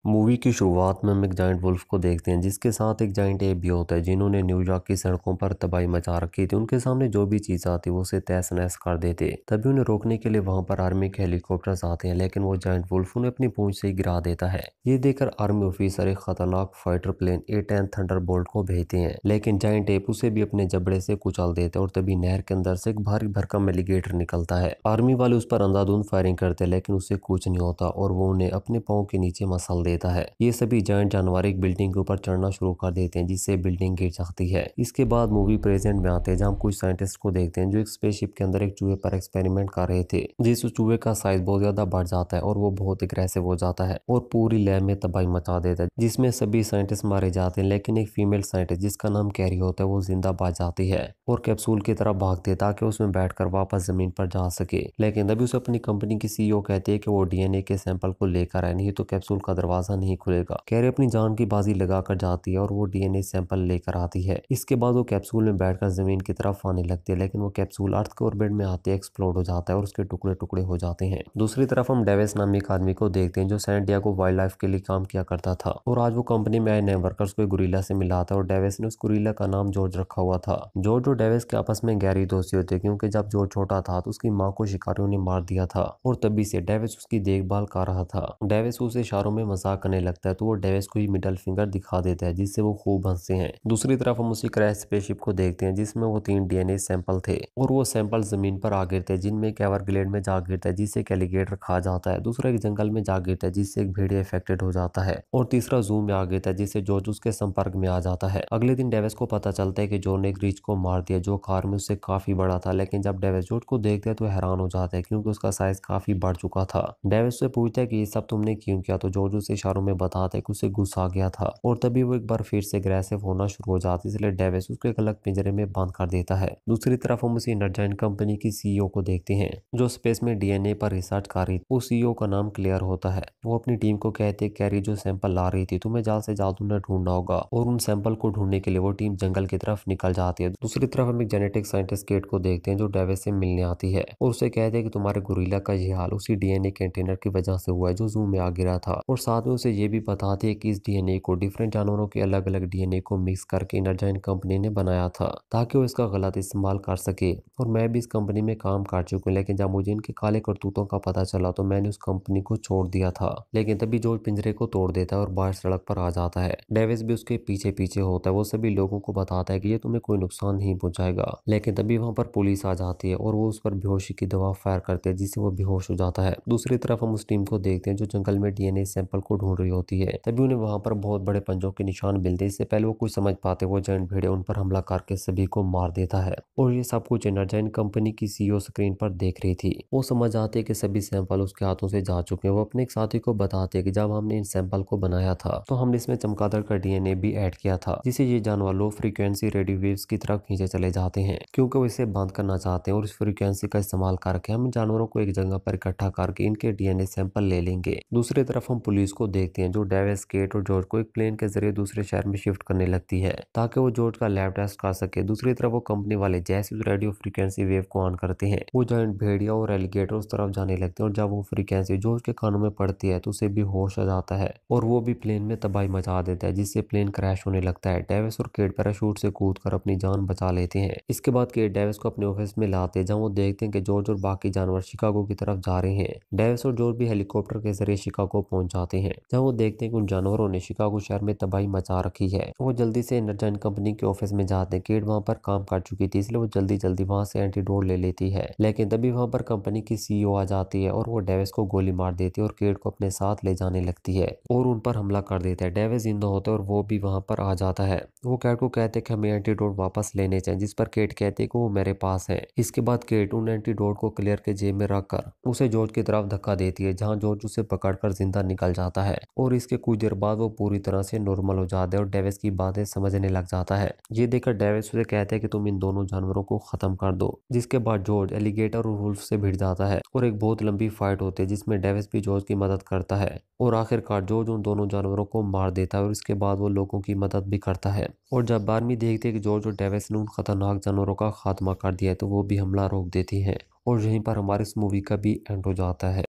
Movie की शुरुआत में हम एक जाइंट वुल्फ को देखते हैं जिसके साथ एक जाइंट एप भी होता है जिन्होंने न्यूयॉर्क की सड़कों पर तबाही मचा रखी थी। उनके सामने जो भी चीज आती वो उसे तहस नहस कर देते। तभी उन्हें रोकने के लिए वहां पर आर्मी के हेलीकॉप्टर्स आते हैं, लेकिन वो जाइंट वुल्फ उन्हें अपनी पूंछ से ही गिरा देता है। ये देखकर आर्मी ऑफिसर एक खतरनाक फाइटर प्लेन A-10 थंडरबोल्ट को भेजते हैं, लेकिन जाइंट एप उसे भी अपने जबड़े से कुचल देते हैं और तभी नहर के अंदर से एक भारी भरकम एलिगेटर निकलता है। आर्मी वाले उस पर अंधाधुंध फायरिंग करते हैं, लेकिन उससे कुछ नहीं होता और वो उन्हें अपने पाँव के नीचे मसल देता है। ये सभी जायंट जानवर एक बिल्डिंग के ऊपर चढ़ना शुरू कर देते हैं, जिससे बिल्डिंग गिर जाती है। इसके बाद मूवी प्रेजेंट में आते हैं, जहाँ हम कुछ साइंटिस्ट को देखते हैं जो एक स्पेसशिप के अंदर एक चूहे पर एक्सपेरिमेंट कर रहे थे। जिस चूहे का साइज बहुत ज्यादा बढ़ जाता है और वो बहुत एग्रेसिव हो जाता है और पूरी लैब में तबाही मचा देता है, जिसमें सभी साइंटिस्ट मारे जाते हैं। लेकिन एक फीमेल साइंटिस्ट जिसका नाम कैरी होता है वो जिंदा बच जाती है और कैप्सूल की तरफ भागती है ताकि उसमें बैठकर वापस जमीन पर जा सके। लेकिन तभी उसे अपनी कंपनी की CEO कहती है कि वो DNA के सैंपल को लेकर आए, नहीं तो कैप्सूल का दरवाजा नहीं खुलेगा। कैरी अपनी जान की बाजी लगाकर जाती है और वो DNA सैंपल लेकर आती है। इसके बाद वो कैप्सूल में बैठकर जमीन की तरफ आने लगती है, लेकिन वो कैप्सूल अर्थ के ऑर्बिट में आते एक्सप्लोड हो जाता है और उसके टुकड़े टुकड़े हो जाते हैं। दूसरी तरफ हम डेविस नामी एक आदमी को देखते हैं जो सैन डिएगो वाइल्ड लाइफ के लिए काम किया करता था और आज वो कंपनी में आए नए वर्कर्स को गुरिल्ला से मिला था और डेविस ने उस गुरिल्ला का नाम जॉर्ज रखा हुआ था। जॉर्ज और डेविस के आपस में गहरी दोस्ती होती है, क्योंकि जब जॉर्ज छोटा था तो उसकी माँ को शिकारियों ने मार दिया था और तभी से डेविस उसकी देखभाल कर रहा था। डेविस उसे इशारों में मजाक करने लगता है तो वो डेविस को ही मिडल फिंगर दिखा देता है, जिससे वो खूब हंसते हैं। दूसरी तरफ हम उसी क्रैश स्पेसशिप को देखते हैं जिसमें वो 3 DNA सैंपल थे और वो सैंपल जमीन पर आ गिरते हैं, जिनमें एक एवरग्लेड में जा गिरता है जिससे एक एलिगेटर खा जाता है, दूसरा एक जंगल में जा गिरता है जिससे एक भेड़िया इफेक्टेड हो जाता है और तीसरा जू में आ गिरता है जिससे जॉर्ज उसके संपर्क में आ जाता है। अगले दिन डेविस को पता चलता है कि जॉर्ज ने एक रीछ को मार दिया जो कार में उससे काफी बड़ा था, लेकिन जब डेविस जॉर्ज को देखता है तो हैरान हो जाता है क्योंकि उसका साइज काफी बढ़ चुका था। डेविस से पूछता है कि ये सब तुमने क्यों किया, तो जॉर्ज उसे इशारों में बताता है कि उसे गुस्सा आ गया था और तभी वो एक बार फिर से एग्रेसिव होना शुरू हो जाती है, इसलिए डेविस उसको एक अलग पिंजरे में बंद कर देता है। दूसरी तरफ हम उसी एनर्जाइन कंपनी की CEO को देखते हैं जो स्पेस में DNA पर रिसर्च कर रही थी। वो CEO का नाम क्लियर होता है। वो अपनी टीम को कहते हैं कैरी जो सैंपल ला रही थी तुम्हें जल्द से जल्द उन्हें ढूंढना होगा और उन सैंपल को ढूंढने के लिए वो टीम जंगल की तरफ निकल जाती है। दूसरी तरफ हम एक जेनेटिक साइंटिस्ट केट को देखते हैं जो डेविस से मिलने आती है और उसे कहते हैं कि तुम्हारे गुरिल्ला का ये हाल उसी DNA कंटेनर की वजह से हुआ है जो जू में आ गिरा था, और साथ में उसे ये भी बताती है कि इस DNA को डिफरेंट जानवरों के अलग अलग DNA को मिक्स करके एनर्जाइन कंपनी ने बनाया था ताकि वो इसका गलत इस्तेमाल कर सके। और मैं भी इस कंपनी में काम कर चुकी हूँ, लेकिन जब मुझे इनके काले करतूतों का पता चला तो मैंने उस कंपनी को छोड़ दिया था। लेकिन तभी जॉर्ज पिंजरे को तोड़ देता है और बाहर सड़क पर आ जाता है। डेविस भी उसके पीछे पीछे होता है। वो सभी लोगों को बताता है कि ये तुम्हें कोई नुकसान नहीं पहुंचाएगा, लेकिन तभी वहां पर पुलिस आ जाती है और वो उस पर बेहोशी की दवा फायर करते हैं जिससे वो बेहोश हो जाता है। दूसरी तरफ हम उस टीम को देखते हैं जो जंगल में DNA सैंपल को ढूंढ रही होती है। तभी उन्हें वहां पर बहुत बड़े पंजों के निशान मिलते हैं। इससे पहले वो कुछ समझ पाते वो जायंट भेड़िया उन पर हमला करके सभी को मार देता है और ये सब कुछ एनर्जाइन कंपनी की CEO स्क्रीन पर देख रही थी। वो समझ आती है कि सभी सैंपल उसके हाथों से जा चुके हैं। वो अपने एक साथी को बताते हैं कि जब हमने इन सैंपल को बनाया था तो हमने इसमें चमगादड़ का DNA भी ऐड किया था, जिससे ये जानवर लो फ्रीक्वेंसी रेडियो वेव्स की तरफ खींचे चले जाते हैं क्योंकि वो इसे बंद करना चाहते हैं और इस फ्रीक्वेंसी का इस्तेमाल करके हम जानवरों को एक जगह पर इकट्ठा करके इनके DNA सैंपल ले लेंगे। दूसरी तरफ हम पुलिस को देखते हैं जो डेविस, केट और जॉर्ज को एक प्लेन के जरिए दूसरे शहर में शिफ्ट करने लगती है ताकि वो जॉर्ज का लैब टेस्ट कर सके। दूसरी तरफ वो कंपनी वाले जैसे उस रेडियो फ्रीक्वेंसी वेव को ऑन करते हैं वो जायंट भेड़िया और एलिगेटर उस तरफ जाने लगते हैं और जब वो फ्रीक्वेंसी जॉर्ज के कानों में पड़ती है तो उसे भी होश आ जाता है और वो भी प्लेन में तबाही मचा देता है जिससे प्लेन क्रैश होने लगता है। डेविस और केट पैराशूट से कूदकर अपनी जान बचा लेते हैं। इसके बाद केट डेविस को अपने ऑफिस में लाते हैं जहाँ वो देखते हैं कि जॉर्ज और बाकी जानवर शिकागो की तरफ जा रहे हैं। डेविस और जॉर्ज भी हेलीकॉप्टर के जरिए शिकागो पहुंच जाते हैं जहाँ वो देखते हैं कि उन जानवरों ने शिकागो शहर में तबाही मचा रखी है। वो जल्दी से एनर्जाइन कंपनी के ऑफिस में जाते हैं। केट वहां पर काम कर चुकी थी इसलिए वो जल्दी जल्दी वहां से एंटीडोट ले लेती है, लेकिन तभी वहां पर कंपनी की CEO आ जाती है और वो डेविस को गोली मार देती है और केट को अपने साथ ले जाने लगती है और उन पर हमला कर देता है। डेविस जिंदा होता है और वो भी वहां पर आ जाता है। वो केट को कहते हैं कि हमें एंटीडोट वापस लेने चाहिए, जिस पर केट कहती है कि वो मेरे पास है। इसके बाद केट उन एंटीडोट को क्लियर के जेब में रखकर उसे जॉर्ज की तरफ धक्का देती है जहां जॉर्ज उसे पकड़कर जिंदा निकल जाता है और इसके कुछ देर बाद वो पूरी तरह से नॉर्मल हो जाता है और डेविस की बातें समझने लग जाता है। ये देखकर डेविस उसे कहते हैं कि तुम इन दोनों जानवरों को खत्म कर दो। जिसके बाद जॉर्ज एलिगेटर और वुल्फ से भिड़ जाता है और एक बहुत लंबी फाइट होती है जिसमें डेविस भी जॉर्ज की मदद करता है और आखिरकार जॉर्ज उन दोनों जानवरों को मार देता है और इसके बाद वो लोगों की मदद भी करता है। और जब आर्मी देखती है कि जॉर्ज और डेविस ने उन खतरनाक जानवरों का खात्मा कर दिया है तो वो भी हमला रोक देती है और यहीं पर हमारी इस मूवी का भी एंड हो जाता है।